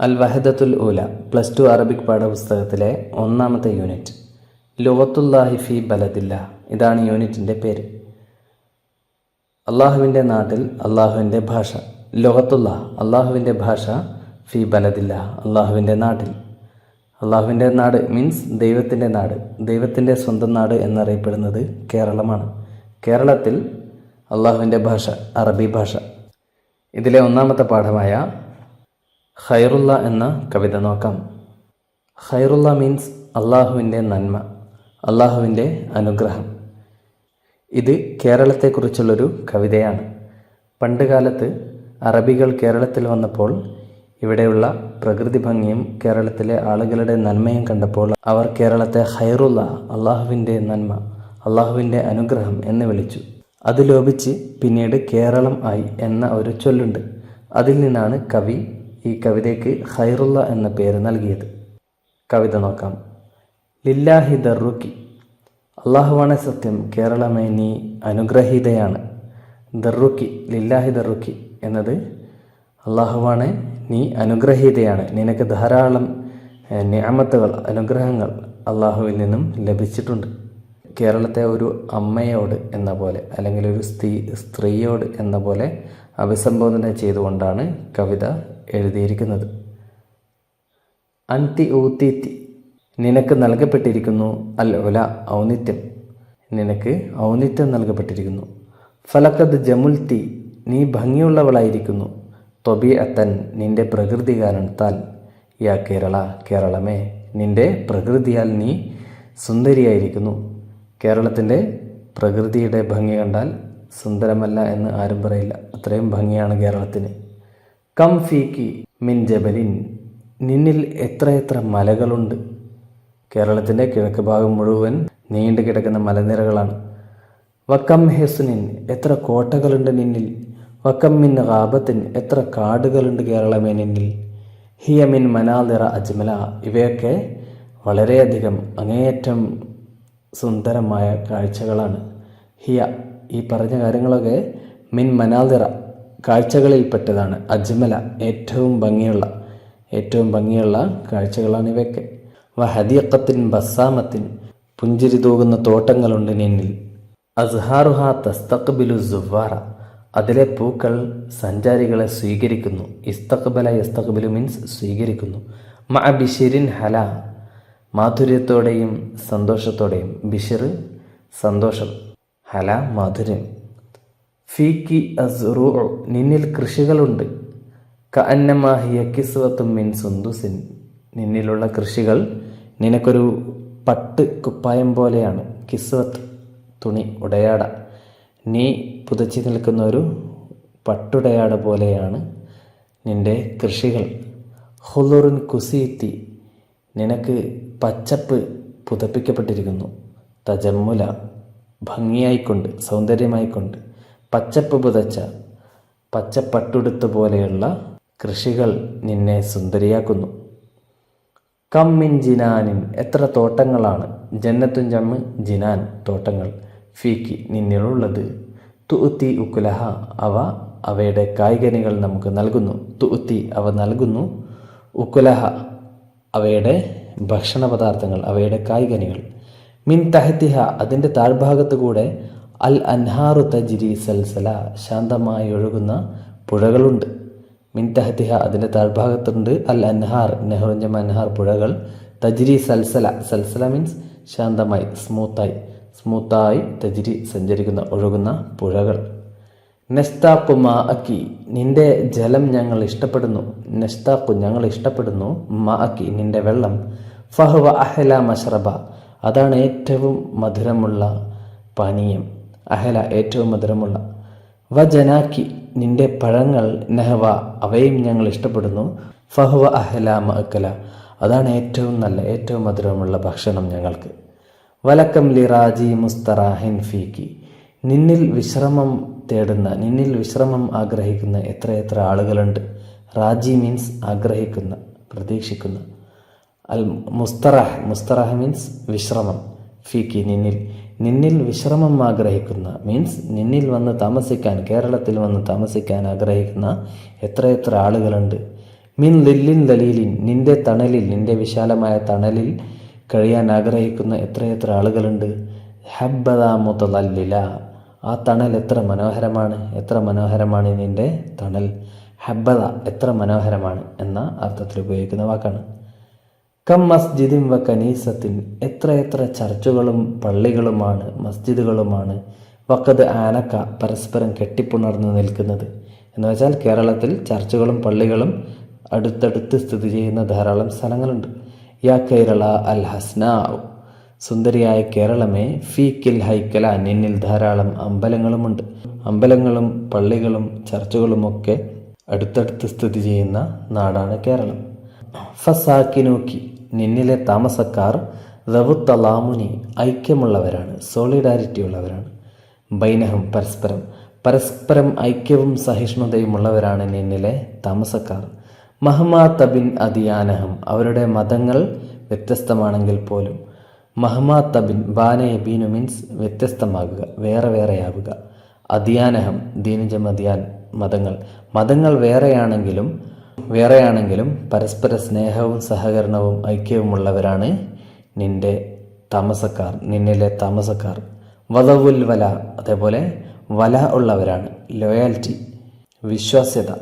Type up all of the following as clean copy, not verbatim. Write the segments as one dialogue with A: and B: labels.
A: അൽ വഹദത്തുൽ ഊല +2 Arabic പാഠപുസ്തകത്തിലെ 1-ാമത്തെ unit ലുഗത്തുല്ലാഹി ഫി ബലദില്ല. ഇതാണ് യൂണിറ്റിൻ്റെ പേര്. അള്ളാഹുവിൻ്റെ നാട്ടിൽ അള്ളാഹുവിൻ്റെ ഭാഷ. ലുഗത്തുല്ലാ അള്ളാഹുവിൻ്റെ ഭാഷ, ഫി ബലദില്ല അള്ളാഹുവിൻ്റെ നാട്ടിൽ. അള്ളാഹുവിൻ്റെ നാട് മീൻസ് ദൈവത്തിൻ്റെ നാട്, ദൈവത്തിൻ്റെ സ്വന്തം നാട് എന്നറിയപ്പെടുന്നത് കേരളമാണ്. കേരളത്തിൽ അള്ളാഹുവിൻ്റെ ഭാഷ അറബി ഭാഷ. ഇതിലെ 1-ാമത്തെ പാഠമായ ഖൈറുള്ള എന്ന കവിത നോക്കാം. ഖൈറുള്ള മീൻസ് അള്ളാഹുവിൻ്റെ നന്മ, അള്ളാഹുവിൻ്റെ അനുഗ്രഹം. ഇത് കേരളത്തെക്കുറിച്ചുള്ളൊരു കവിതയാണ്. പണ്ട് കാലത്ത് അറബികൾ കേരളത്തിൽ വന്നപ്പോൾ ഇവിടെയുള്ള പ്രകൃതി ഭംഗിയും കേരളത്തിലെ ആളുകളുടെ നന്മയും കണ്ടപ്പോൾ അവർ കേരളത്തെ ഖൈറുള്ള, അള്ളാഹുവിൻ്റെ നന്മ, അള്ളാഹുവിൻ്റെ അനുഗ്രഹം എന്ന് വിളിച്ചു. അത് ലോപിച്ച് പിന്നീട് കേരളം ആയി എന്ന ഒരു ചൊല്ലുണ്ട്. അതിൽ നിന്നാണ് കവി ഈ കവിതയ്ക്ക് ഖൈറുള്ള എന്ന പേര് നൽകിയത്. കവിത നോക്കാം. ലില്ലാഹി ദർറുക്കി, അള്ളാഹുവാണ് സത്യം, കേരളമേ നീ അനുഗ്രഹീതയാണ്. ദർറുക്കി, ലില്ലാഹി ദർറുക്കി എന്നത് അള്ളാഹുവാണ് നീ അനുഗ്രഹീതയാണ്, നിനക്ക് ധാരാളം നിഅമത്തുകൾ, അനുഗ്രഹങ്ങൾ അള്ളാഹുവിൽ നിന്നും ലഭിച്ചിട്ടുണ്ട്. കേരളത്തെ ഒരു അമ്മയോട് എന്ന പോലെ അല്ലെങ്കിൽ ഒരു സ്ത്രീയോട് എന്ന പോലെ അഭിസംബോധന ചെയ്തുകൊണ്ടാണ് കവിത എഴുതിയിരിക്കുന്നത്. അൻതി ഊത്തീത്തി, നിനക്ക് നൽകപ്പെട്ടിരിക്കുന്നു. അൽ ഉല, ഔന്നിത്യം, നിനക്ക് ഔന്നിത്യം നൽകപ്പെട്ടിരിക്കുന്നു. ഫലക്കത് ജമുൽത്തി, നീ ഭംഗിയുള്ളവളായിരിക്കുന്നു. ത്വബീഅത്തൻ, നിന്റെ പ്രകൃതി കാരണത്താൽ. യാ കേരള, കേരളമേ, നിന്റെ പ്രകൃതിയാൽ നീ സുന്ദരിയായിരിക്കുന്നു. കേരളത്തിൻ്റെ പ്രകൃതിയുടെ ഭംഗി കണ്ടാൽ സുന്ദരമല്ല എന്ന് ആരും പറയില്ല, അത്രയും ഭംഗിയാണ് കേരളത്തിന്. കം ഫീക്കി മിൻ ജബലിൻ, നിന്നിൽ എത്രയെത്ര മലകളുണ്ട്. കേരളത്തിൻ്റെ കിഴക്ക് ഭാഗം മുഴുവൻ നീണ്ടു കിടക്കുന്ന മലനിരകളാണ്. വക്കം ഹെസുനിൻ, എത്ര കോട്ടകളുണ്ട് നിന്നിൽ. വക്കം മിൻ ഗാബത്തിൻ, എത്ര കാടുകളുണ്ട് കേരളമേ നിന്നിൽ. ഹിയ മിൻ മനാദിറ അജ്മല, ഇവയൊക്കെ വളരെയധികം അങ്ങേയറ്റം സുന്ദരമായ കാഴ്ചകളാണ്. ഹിയ, ഈ പറഞ്ഞ കാര്യങ്ങളൊക്കെ മിൻ മനാദിറ, കാഴ്ചകളിൽപ്പെട്ടതാണ്. അജ്മല, ഏറ്റവും ഭംഗിയുള്ള കാഴ്ചകളാണ് ഇവയൊക്കെ. വഹദീഖത്തിൻ ബസാമത്തിൻ, പുഞ്ചിരി തൂകുന്ന തോട്ടങ്ങളുണ്ട് നിന്നിൽ. അസ്ഹാറുഹ തസ്തഖ്ബിലു സുവാറ, അതിലെ പൂക്കൾ സഞ്ചാരികളെ സ്വീകരിക്കുന്നു. ഇസ്തഖ്ബല യസ്തഖ്ബിലു മീൻസ് സ്വീകരിക്കുന്നു. മഅ ബിഷിരിൻ ഹല, മാധുര്യത്തോടെയും സന്തോഷത്തോടെയും. ബിഷിർ സന്തോഷം, ഹല മാധുര്യം. ഫീക്കി അസ്റൂഉ, നിന്നിൽ കൃഷികളുണ്ട്. കഅന്നമാ ഹിയ കിസ്വത്തും മിൻ സുന്ദുസിൻ, നിന്നിലുള്ള കൃഷികൾ നിനക്കൊരു പട്ട് കുപ്പായം പോലെയാണ്. കിസ്വത്ത്, തുണി, ഉടയാട. നീ പുതച്ചു നിൽക്കുന്ന ഒരു പട്ടുടയാട പോലെയാണ് നിന്റെ കൃഷികൾ. ഹുലുറുൻ കുസീത്തി, നിനക്ക് പച്ചപ്പ് പുതപ്പിക്കപ്പെട്ടിരിക്കുന്നു. തജമ്മുല, ഭംഗിയായിക്കൊണ്ട്, സൗന്ദര്യമായിക്കൊണ്ട്. പച്ചപ്പ് പുതച്ച, പച്ചപ്പട്ടുടുത്ത് പോലെയുള്ള കൃഷികൾ നിന്നെ സുന്ദരിയാക്കുന്നു. കമ്മിൻ ജിനാനിൻ, എത്ര തോട്ടങ്ങളാണ്. ജന്നത്തുൻ ജമ്മ് ജിനാൻ, തോട്ടങ്ങൾ. ഫീക്കി, നിന്നിലുള്ളത്. തുഅത്തി ഉക്കുലഹ, അവയുടെ കായ്കനികൾ നമുക്ക് നൽകുന്നു. തുഅത്തി, അവ നൽകുന്നു. ഉക്കുലഹ, അവയുടെ ഭക്ഷണ പദാർത്ഥങ്ങൾ, അവയുടെ കായ്കനികൾ. മിൻ തഹത്തിഹ, അതിൻ്റെ താഴ്ഭാഗത്ത് കൂടെ. അൽ അൻഹാറു തജ്രി സൽസല, ശാന്തമായി ഒഴുകുന്ന പുഴകളുണ്ട്. മിൻ തഹത്തിഹ, അതിൻ്റെ താഴ്ഭാഗത്തുണ്ട്. അൽ അൻഹാർ, നെഹ്റുഞ്ചം അൻഹാർ, പുഴകൾ. തജ്രി സൽസല, സൽസല മീൻസ് ശാന്തമായി, സ്മൂത്തായി തജ്രി സഞ്ചരിക്കുന്ന, ഒഴുകുന്ന പുഴകൾ. നസ്താഖു മാ അക്കി, നിന്റെ ജലം ഞങ്ങൾ ഇഷ്ടപ്പെടുന്നു. നസ്താഖു, ഞങ്ങൾ ഇഷ്ടപ്പെടുന്നു. മാ അക്കി, നിന്റെ വെള്ളം. ഫഹ്വ അഹ്ല മഷ്റബ, അതാണ് ഏറ്റവും മധുരമുള്ള പാനീയം. അഹല, ഏറ്റവും മധുരമുള്ള. വജനാക്കി, നിന്റെ പഴങ്ങൾ. നഹവ, അവയും ഞങ്ങൾ ഇഷ്ടപ്പെടുന്നു. ഫഹ്വ അഹ്ല മഅക്കല, അതാണ് ഏറ്റവും നല്ല, ഏറ്റവും മധുരമുള്ള ഭക്ഷണം ഞങ്ങൾക്ക്. വലക്കം ലിറാജി മുസ്തറാഹിൻ ഫീക്കി, നിന്നിൽ വിശ്രമം തേടുന്ന, നിന്നിൽ വിശ്രമം ആഗ്രഹിക്കുന്ന എത്രയെത്ര ആളുകളുണ്ട്. റാജി മീൻസ് ആഗ്രഹിക്കുന്ന, പ്രതീക്ഷിക്കുന്ന. അൽ മുസ്തറാഹ് മീൻസ് വിശ്രമം. ഫീക്കി, നിന്നിൽ വിശ്രമം ആഗ്രഹിക്കുന്ന മീൻസ് നിന്നിൽ വന്ന് താമസിക്കാൻ, കേരളത്തിൽ വന്ന് താമസിക്കാൻ ആഗ്രഹിക്കുന്ന എത്രയെത്ര ആളുകളുണ്ട്. മിൻ ലില്ലിൻ ദലീലിൻ, നിന്റെ തണലിൽ, നിന്റെ വിശാലമായ തണലിൽ കഴിയാൻ ആഗ്രഹിക്കുന്ന എത്രയെത്ര ആളുകളുണ്ട്. ഹബ്ബദ മുതലല്ലില, ആ തണൽ എത്ര മനോഹരമാണ്, എത്ര മനോഹരമാണ് നിന്റെ തണൽ. ഹബ്ബദ, എത്ര മനോഹരമാണ് എന്ന അർത്ഥത്തിൽ ഉപയോഗിക്കുന്ന വാക്കാണ്. കം മസ്ജിദിൻ വ കനീസത്തിൻ, എത്രയെത്ര ചർച്ചുകളും പള്ളികളുമാണ് മസ്ജിദുകളുമാണ്. വഖദ് ആനക്ക, പരസ്പരം കെട്ടിപ്പുണർന്നു നിൽക്കുന്നത്. എന്ന് വെച്ചാൽ കേരളത്തിൽ ചർച്ചുകളും പള്ളികളും അടുത്തടുത്ത് സ്ഥിതി ചെയ്യുന്ന ധാരാളം സ്ഥലങ്ങളുണ്ട്. യാ കേരള അൽ ഹസ്നാ, സുന്ദരിയായ കേരളമേ, ഫീക്കിൽ ഹൈക്കല, നിന്നിൽ ധാരാളം അമ്പലങ്ങളുമുണ്ട്. അമ്പലങ്ങളും പള്ളികളും ചർച്ചുകളുമൊക്കെ അടുത്തടുത്ത് സ്ഥിതി ചെയ്യുന്ന നാടാണ് കേരളം. ഫസാക്കിനൂക്കി, നിന്നിലെ താമസക്കാർ, റവുത്തലാമുനി, ഐക്യമുള്ളവരാണ്, സോളിഡാരിറ്റി ഉള്ളവരാണ്. ബൈനഹം, പരസ്പരം ഐക്യവും സഹിഷ്ണുതയുമുള്ളവരാണ് നിന്നിലെ താമസക്കാർ. മഹ്മാ തബിൻ അദിയാനഹം, അവരുടെ മതങ്ങൾ വ്യത്യസ്തമാണെങ്കിൽ പോലും. മഹ്മാ തബിൻ, ബാനയബീനു മീൻസ് വ്യത്യസ്തമാകുക, വേറെ വേറെയാവുക. അദിയാനഹം, ദീനുജം അദിയാൻ, മതങ്ങൾ വേറെയാണെങ്കിലും പരസ്പര സ്നേഹവും സഹകരണവും ഐക്യവുമുള്ളവരാണ് നിന്റെ താമസക്കാർ, നിന്നിലെ താമസക്കാർ. വദവുൽ വല, അതേപോലെ വല ഉള്ളവരാണ്, ലോയാലിറ്റി, വിശ്വാസ്യത,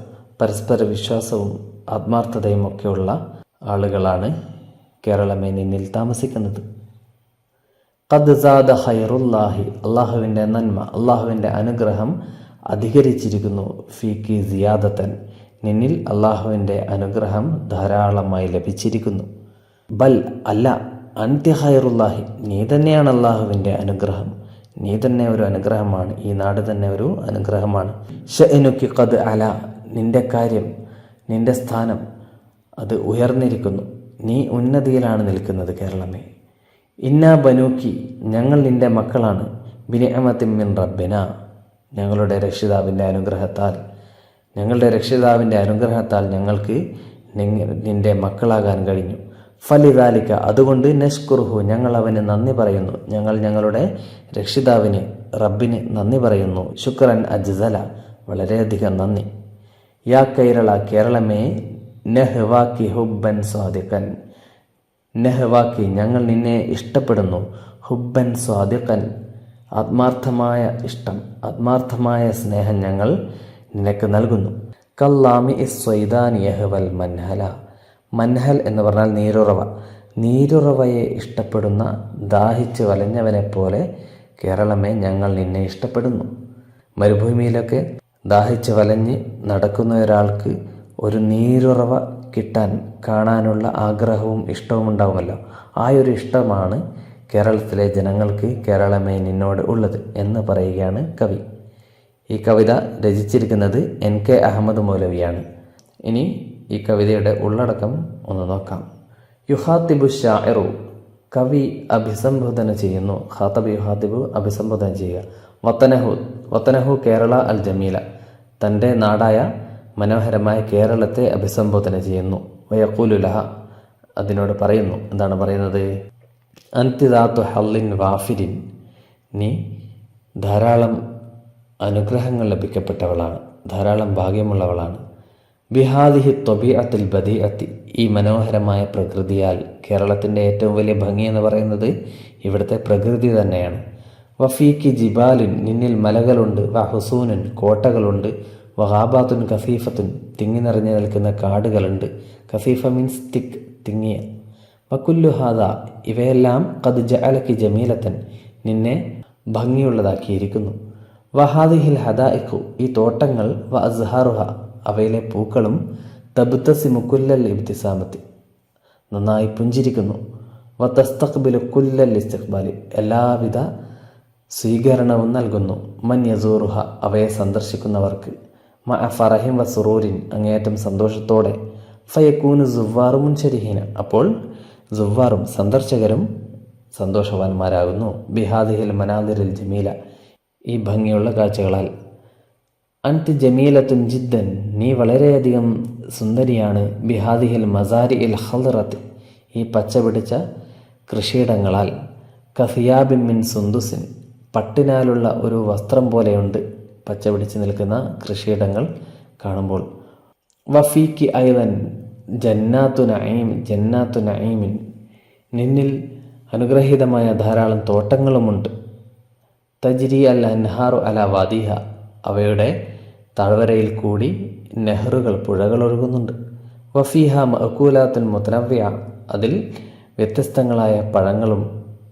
A: പരസ്പര വിശ്വാസവും ആത്മാർത്ഥതയും ഒക്കെയുള്ള ആളുകളാണ് കേരളമേ നിന്നിൽ താമസിക്കുന്നത്. ഖദ് സാദ ഖൈറുല്ലാഹി, അള്ളാഹുവിൻ്റെ നന്മ, അള്ളാഹുവിൻ്റെ അനുഗ്രഹം അധികരിച്ചിരിക്കുന്നു. ഫീക്കി സിയാദത്തൻ, നിന്നിൽ അള്ളാഹുവിൻ്റെ അനുഗ്രഹം ധാരാളമായി ലഭിച്ചിരിക്കുന്നു. ബൽ, അല്ല, അൻതി ഖൈറുല്ലാഹി, നീ തന്നെയാണ് അള്ളാഹുവിൻ്റെ അനുഗ്രഹം, നീ തന്നെ ഒരു അനുഗ്രഹമാണ്, ഈ നാട് തന്നെ ഒരു അനുഗ്രഹമാണ്. ഷഅനുക്കി ഖദ് അല, നിന്റെ കാര്യം, നിന്റെ സ്ഥാനം അത് ഉയർന്നിരിക്കുന്നു, നീ ഉന്നതിയിലാണ് നിൽക്കുന്നത് കേരളമേ. ഇന്നാ ബനൂക്കി, ഞങ്ങൾ നിന്റെ മക്കളാണ്. ബിനിഅമത്തിൻ മിൻ റബ്ബിന, ഞങ്ങളുടെ രക്ഷിതാവിൻ്റെ അനുഗ്രഹത്താൽ ഞങ്ങൾക്ക് നിന്റെ മക്കളാകാൻ കഴിഞ്ഞു. ഫലിദാലിക, അതുകൊണ്ട് നഷ്കുറുഹു, ഞങ്ങൾ അവന് നന്ദി പറയുന്നു, ഞങ്ങൾ ഞങ്ങളുടെ രക്ഷിതാവിന് റബ്ബിന് നന്ദി പറയുന്നു. ശുക്രൻ അജ്സല, വളരെയധികം നന്ദി. യാ കൈരള, കേരളമേ, നഹ്വാക്കി ഹുബ്ബൻ സ്വാദിഖൻ, നഹ്വാക്കി, ഞങ്ങൾ നിന്നെ ഇഷ്ടപ്പെടുന്നു. ഹുബ്ബൻ സ്വാദിഖൻ, ആത്മാർത്ഥമായ ഇഷ്ടം, ആത്മാർത്ഥമായ സ്നേഹം ഞങ്ങൾ നിനക്ക് നൽകുന്നു. കല്ലാമി ഇസ്വൈദാനി യഹ്വൽ മൻഹല, മൻഹൽ എന്ന് പറഞ്ഞാൽ നീരുറവയെ ഇഷ്ടപ്പെടുന്ന ദാഹിച്ച് വലഞ്ഞവനെ പോലെ കേരളമേ ഞങ്ങൾ നിന്നെ ഇഷ്ടപ്പെടുന്നു. മരുഭൂമിയിലൊക്കെ ദാഹിച്ച് വലഞ്ഞ് നടക്കുന്ന ഒരാൾക്ക് ഒരു നീരുറവ കാണാനുള്ള ആഗ്രഹവും ഇഷ്ടവും ഉണ്ടാവുമല്ലോ. ആ ഒരു ഇഷ്ടമാണ് കേരളത്തിലെ ജനങ്ങൾക്ക് കേരളമേ നിന്നോട് ഉള്ളത് എന്ന് പറയുകയാണ് കവി. ഈ കവിത രചിച്ചിരിക്കുന്നത് NK അഹമ്മദ് മൗലവിയാണ്. ഇനി ഈ കവിതയുടെ ഉള്ളടക്കം ഒന്ന് നോക്കാം. യുഹാത്തിബു ഷാഇറു, കവി അഭിസംബോധന ചെയ്യുന്നു. ഖാതബ് യുഹാത്തിബു, അഭിസംബോധന ചെയ്യുക. വത്തനഹു കേരള അൽ ജമീല, തൻ്റെ നാടായ മനോഹരമായ കേരളത്തെ അഭിസംബോധന ചെയ്യുന്നു. വയഖൂലു ലഹ, അതിനോട് പറയുന്നു. എന്താണ് പറയുന്നത്? അൻതി ദാതു ഹല്ലിൻ വാഫിരിൻ, നീ ധാരാളം അനുഗ്രഹങ്ങൾ ലഭിക്കപ്പെട്ടവളാണ്, ധാരാളം ഭാഗ്യമുള്ളവളാണ്. ബിഹാദിഹി ത്വബീഅത്തിൽ ബദീഅത്തി, ഈ മനോഹരമായ പ്രകൃതിയാൽ. കേരളത്തിൻ്റെ ഏറ്റവും വലിയ ഭംഗി എന്ന് പറയുന്നത് ഇവിടുത്തെ പ്രകൃതി തന്നെയാണ്. വഫീക്കി ജിബാലുൻ, നിന്നിൽ മലകളുണ്ട്. വഹുസൂനുൻ, കോട്ടകളുണ്ട്. വഹാബാത്തുൻ കസീഫത്തുൻ, തിങ്ങി നിറഞ്ഞു നിൽക്കുന്ന കാടുകളുണ്ട്. കസീഫ മീൻസ് തിക്ക്, തിങ്ങിയ. വകുല്ലു ഹാദ, ഇവയെല്ലാം ഖദ് ജഅലകി ജമീലത്തൻ, നിന്നെ ഭംഗിയുള്ളതാക്കിയിരിക്കുന്നു. വഹാദിഹിൽ ഹദായിഖു, ഈ തോട്ടങ്ങൾ. വ അസ്ഹാറുഹ, അവയിലെ പൂക്കളും. തബ്തസിമു കുല്ലൽ ഇബ്തിസാമത്തി, നന്നായി പുഞ്ചിരിക്കുന്നു. വ തസ്തഖ്ബിലു കുല്ലൽ ഇസ്തിഖ്ബാലി, എല്ലാവിധ സ്വീകരണവും നൽകുന്നു. മൻ യസൂറുഹ, അവയെ സന്ദർശിക്കുന്നവർക്ക്. മഅ ഫറഹിൻ വ സുറൂരിൻ, അങ്ങേയറ്റം സന്തോഷത്തോടെ. ഫയക്കൂനു സുവ്വാറു മുൻശരിഹീന, അപ്പോൾ സുവ്വാറും സന്ദർശകരും സന്തോഷവാന്മാരാകുന്നു. ബിഹാദിഹിൽ മനാദിറിൽ ജമീല, ഈ ഭംഗിയുള്ള കാഴ്ചകളാൽ. അൻതി ജമീലത്തുൻ ജിദ്ദൻ, നീ വളരെയധികം സുന്ദരിയാണ്. ബിഹാദിഹിൽ മസാരി ഇൽ ഖദ്റത്ത്, ഈ പച്ച പിടിച്ച കൃഷിയിടങ്ങളാൽ. കസിയാബിൻ മിൻ സുന്ദുസിൻ, പട്ടിനാലുള്ള ഒരു വസ്ത്രം പോലെയുണ്ട് പച്ച പിടിച്ച് നിൽക്കുന്ന കൃഷിയിടങ്ങൾ കാണുമ്പോൾ. വഫീക്കി ഐദൻ, ജന്നാത്തു നഈമിൻ, നിന്നിൽ അനുഗ്രഹീതമായ ധാരാളം തോട്ടങ്ങളുമുണ്ട്. തജ്രി അൽ അൻഹാറു അല വാദിഹ, അവയുടെ താഴ്വരയിൽ കൂടി നെഹ്റുകൾ, പുഴകൾ ഒഴുകുന്നുണ്ട്. വഫീഹ മഅകൂലാത്തുൻ മുതനവ്വിഅ, അതിൽ വ്യത്യസ്തങ്ങളായ പഴങ്ങളും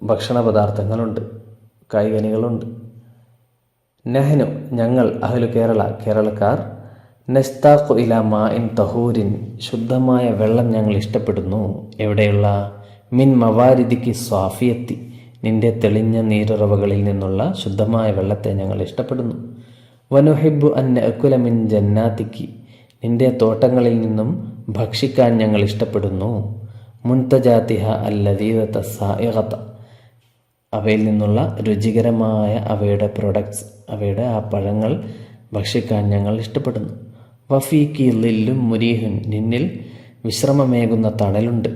A: ഭക്ഷണ പദാർത്ഥങ്ങളുണ്ട്, കായ്കനികളുണ്ട്. നഹ്നു, ഞങ്ങൾ, അഹ്ലു കേരള, കേരളക്കാർ, നസ്താഖു ഇല മാഇൻ തഹൂരിൻ, ശുദ്ധമായ വെള്ളം ഞങ്ങൾ ഇഷ്ടപ്പെടുന്നു. എവിടെയുള്ള മിൻ മവാരിദിക്ക് സ്വാഫിയത്തി, നിന്റെ തെളിഞ്ഞ നീരുറവകളിൽ നിന്നുള്ള ശുദ്ധമായ വെള്ളത്തെ ഞങ്ങൾ ഇഷ്ടപ്പെടുന്നു. വനുഹിബ്ബു അൻ നഅകുല മിൻ ജന്നാതിക്കി, നിന്റെ തോട്ടങ്ങളിൽ നിന്നും ഭക്ഷിക്കാൻ ഞങ്ങൾ ഇഷ്ടപ്പെടുന്നു. മുൻതജാതിഹ അല്ലദീദത സായിഗത, അവയിൽ നിന്നുള്ള രുചികരമായ അവയുടെ പ്രൊഡക്ട്സ്, അവയുടെ ആ പഴങ്ങൾ ഭക്ഷിക്കാൻ ഞങ്ങൾ ഇഷ്ടപ്പെടുന്നു. വഫീക്കി ളില്ലും മുരീഹുൻ, നിന്നിൽ വിശ്രമമേകുന്ന തണലുണ്ട്.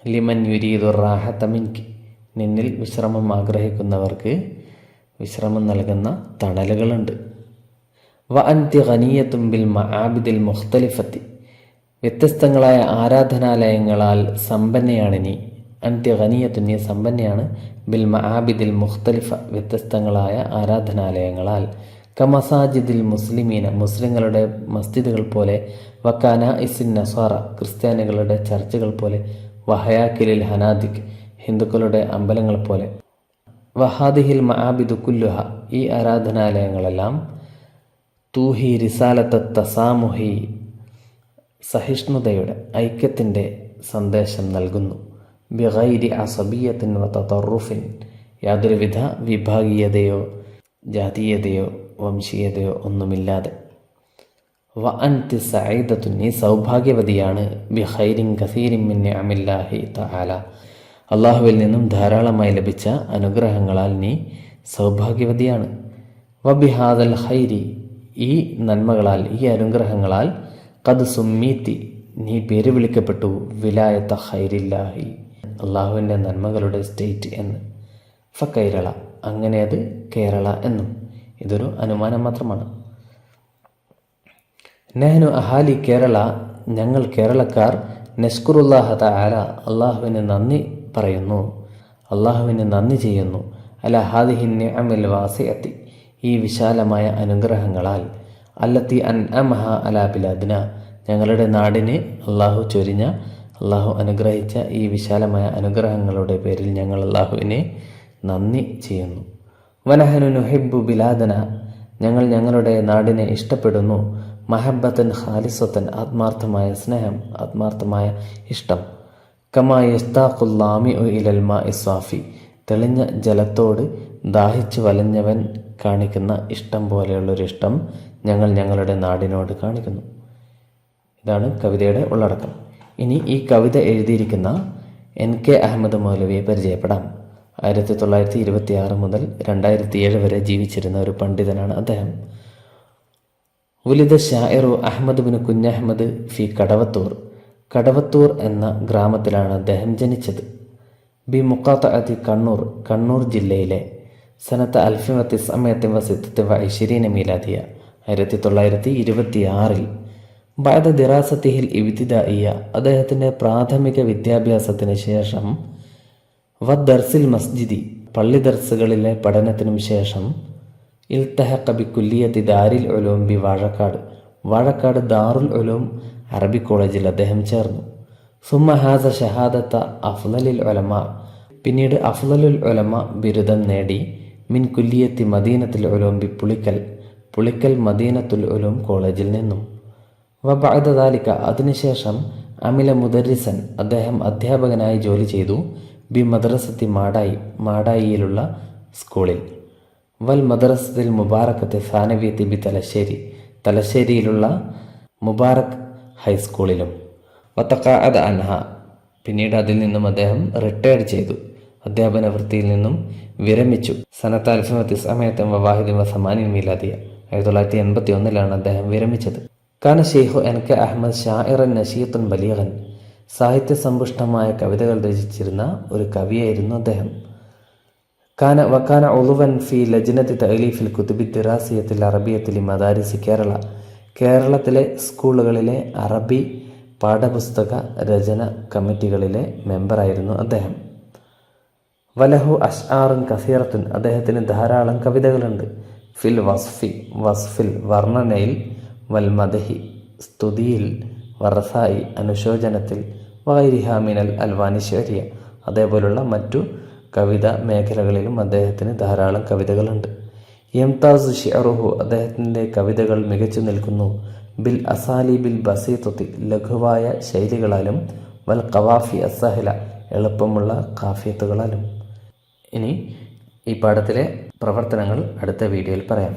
A: ലിമൻ യുരീദു റാഹത മിൻകി, നിന്നിൽ വിശ്രമം ആഗ്രഹിക്കുന്നവർക്ക് വിശ്രമം നൽകുന്ന തണലുകളുണ്ട്. വ അൻതി ഗനിയത്തും ബിൽ മആബിദിൽ മുഖ്തലിഫത്തി, വ്യത്യസ്തങ്ങളായ ആരാധനാലയങ്ങളാൽ സമ്പന്നയാണ് നീ. അൻതി ഗനിയത്തു, നീ സമ്പന്നയാണ്. ബിൽ മആബിദിൽ മുഖ്തലിഫ, വ്യത്യസ്തങ്ങളായ ആരാധനാലയങ്ങളാൽ. കമസാജിദിൽ മുസ്ലിമീന, മുസ്ലിങ്ങളുടെ മസ്ജിദുകൾ പോലെ. വക്കാന ഇസിൻ നസാറ, ക്രിസ്ത്യാനികളുടെ ചർച്ചുകൾ പോലെ. വഹയാക്കിലിൽ ഹനാദിക്, ഹിന്ദുക്കളുടെ അമ്പലങ്ങൾ പോലെ. വഹാദിഹിൽ മആബിദു കുല്ലുഹ, ഈ ആരാധനാലയങ്ങളെല്ലാം. തൂഹി റിസാലത്ത തസാമുഹി, സഹിഷ്ണുതയുടെ, ഐക്യത്തിൻ്റെ സന്ദേശം നൽകുന്നു. ബിഗൈരി അസബിയത്തിൻ വ തതറുഫിൻ, യാതൊരുവിധ വിഭാഗീയതയോ ജാതീയതയോ വംശീയതയോ ഒന്നുമില്ലാതെ. വ അൻതി സഈദത്തുൻ, നീ സൗഭാഗ്യവതിയാണ്. ബിഖൈരിൻ കസീരിൻ മിൻ നിഅമില്ലാഹി തആല, അള്ളാഹുവിൽ നിന്നും ധാരാളമായി ലഭിച്ച അനുഗ്രഹങ്ങളാൽ നീ സൗഭാഗ്യവതിയാണ്. വബിഹാദൽ ഖൈരി, ഈ നന്മകളാൽ, ഈ അനുഗ്രഹങ്ങളാൽ. ഖദ് സുമ്മീത്തി, നീ പേര് വിളിക്കപ്പെട്ടു. വിലായത്ത ഖൈരില്ലാഹി, അള്ളാഹുവിൻ്റെ നന്മകളുടെ സ്റ്റേറ്റ് എന്ന്. ഫകൈരള, അങ്ങനെ അത് കേരള എന്നും. ഇതൊരു അനുമാനം മാത്രമാണ്. നഹ്നു അഹാലി കേരള, ഞങ്ങൾ കേരളക്കാർ. നഷ്കുറുല്ലാഹ തആല, അള്ളാഹുവിന് നന്ദി പറയുന്നു, അള്ളാഹുവിന് നന്ദി ചെയ്യുന്നു. അല ഹാദിഹി നിഅമിൽ വാസിഅത്തി, ഈ വിശാലമായ അനുഗ്രഹങ്ങളാൽ. അല്ലത്തി അൻഅമഹ അലാ ബിലാദിന, ഞങ്ങളുടെ നാടിന് അള്ളാഹു ചൊരിഞ്ഞ, അള്ളാഹു അനുഗ്രഹിച്ച ഈ വിശാലമായ അനുഗ്രഹങ്ങളുടെ പേരിൽ ഞങ്ങൾ അള്ളാഹുവിനെ നന്ദി ചെയ്യുന്നു. വനഹനു നുഹിബ്ബു ബിലാദന, ഞങ്ങൾ ഞങ്ങളുടെ നാടിനെ ഇഷ്ടപ്പെടുന്നു. മഹബ്ബത്തൻ ഖാലിസത്തൻ, ആത്മാർത്ഥമായ സ്നേഹം, ആത്മാർത്ഥമായ ഇഷ്ടം. കമാ യസ്താഖുൽ ലാമിഉ ഇലൽ മാഇ സ്വാഫി, തെളിഞ്ഞ ജലത്തോട് ദാഹിച്ചു വലഞ്ഞവൻ കാണിക്കുന്ന ഇഷ്ടം പോലെയുള്ളൊരു ഇഷ്ടം ഞങ്ങൾ ഞങ്ങളുടെ നാടിനോട് കാണിക്കുന്നു. ഇതാണ് കവിതയുടെ ഉള്ളടക്കം. ഇനി ഈ കവിത എഴുതിയിരിക്കുന്ന NK അഹമ്മദ് മൗലവിയെ പരിചയപ്പെടാം. 1926 മുതൽ 2007 വരെ ജീവിച്ചിരുന്ന ഒരു പണ്ഡിതനാണ് അദ്ദേഹം. ഉലിദ ഷാഇറു അഹമ്മദ് ബിൻ കുഞ്ഞഹമ്മദ് ഫി കടവത്തൂർ, കടവത്തൂർ എന്ന ഗ്രാമത്തിലാണ് അദ്ദേഹം ജനിച്ചത്. ബി മുഖാത്തഅത്തി കണ്ണൂർ, കണ്ണൂർ ജില്ലയിലെ. സനത്ത് 1926 മീലാദിയ, 1926. ബഅദ ദിറാസത്തിഹിൽ ഇബ്തിദായിയ, അദ്ദേഹത്തിൻ്റെ പ്രാഥമിക വിദ്യാഭ്യാസത്തിന് ശേഷം. വദ്ദർസിൽ മസ്ജിദി, പള്ളി ദർസുകളിലെ പഠനത്തിനും ശേഷം. ഇൽതഹഖ ബി കുല്ലിയത്തി ദാരിൽ ഉലൂം ബി വാഴക്കാട്, വാഴക്കാട് ദാറുൽ ഉലൂം അറബി കോളേജിൽ അദ്ദേഹം ചേർന്നു. സുമ്മ ഹാസ ഷഹാദത്ത അഫ്ളലിൽ ഉലമ, പിന്നീട് അഫ്ളലുൽ ഉലമ ബിരുദം നേടി. മിൻ കുല്ലിയത്തി മദീനത്തുൽ ഉലൂം ബി പുളിക്കൽ, പുളിക്കൽ മദീനത്തുൽ ഉലൂം കോളേജിൽ നിന്നും. വബഅദ ദാലിക, അതിനുശേഷം. അമില മുദരിസൻ, അദ്ദേഹം അധ്യാപകനായി ജോലി ചെയ്തു. ബി മദ്രസത്തി മാടായി, മാടായിയിലുള്ള സ്കൂളിൽ. വൽ മദ്രസത്തിൽ മുബാറക്കത്തെ സാനവിയത്തി ബി തലശ്ശേരി, തലശ്ശേരിയിലുള്ള മുബാറക് ഹൈസ്കൂളിലും. വതഖഅദ അൻഹ, പിന്നീട് അതിൽ നിന്നും അദ്ദേഹം റിട്ടയർ ചെയ്തു, അധ്യാപന വൃത്തിയിൽ നിന്നും വിരമിച്ചു. സനത്ത് 1981 മീലാദിയ, 1981 അദ്ദേഹം വിരമിച്ചത്. കാന ഷെയ്ഖു NK അഹമ്മദ് ഷാഇറൻ നശീത്തുൻ ബലീഗൻ, സാഹിത്യസമ്പുഷ്ടമായ കവിതകൾ രചിച്ചിരുന്ന ഒരു കവിയായിരുന്നു അദ്ദേഹം. വക്കാന ഉളുവൻ ഫി ലജ്നത്തി തഅലീഫിൽ കുതുബി ദിറാസിയത്തിൽ അറബിയത്തിൽ മദാരിസ് കേരള, കേരളത്തിലെ സ്കൂളുകളിലെ അറബി പാഠപുസ്തക രചന കമ്മിറ്റികളിലെ മെമ്പറായിരുന്നു അദ്ദേഹം. വലഹു അഷ്ആറുൻ കസീറത്തുൻ, അദ്ദേഹത്തിന് ധാരാളം കവിതകളുണ്ട്. ഫിൽ വസ്ഫിൽ വർണ്ണനയിൽ, വൽ മദഹി സ്തുതിയിൽ, വറസായി അനുശോചനത്തിൽ, വഗൈരിഹാ മിനൽ അൽവാനി ശരിയ, അതേപോലുള്ള മറ്റു കവിതാ മേഖലകളിലും അദ്ദേഹത്തിന് ധാരാളം കവിതകളുണ്ട്. യംതാസു ഷിഅറുഹു, അദ്ദേഹത്തിൻ്റെ കവിതകൾ മികച്ചു നിൽക്കുന്നു. ബിൽ അസാലിബിൽ ബസീതത്തി, ലഘുവായ ശൈലികളാലും, വൽ ഖവാഫി അസ്സഹല, എളുപ്പമുള്ള കാഫിയത്തുകളാലും. ഇനി ഈ പാഠത്തിലെ പ്രവർത്തനങ്ങൾ അടുത്ത വീഡിയോയിൽ പറയാം.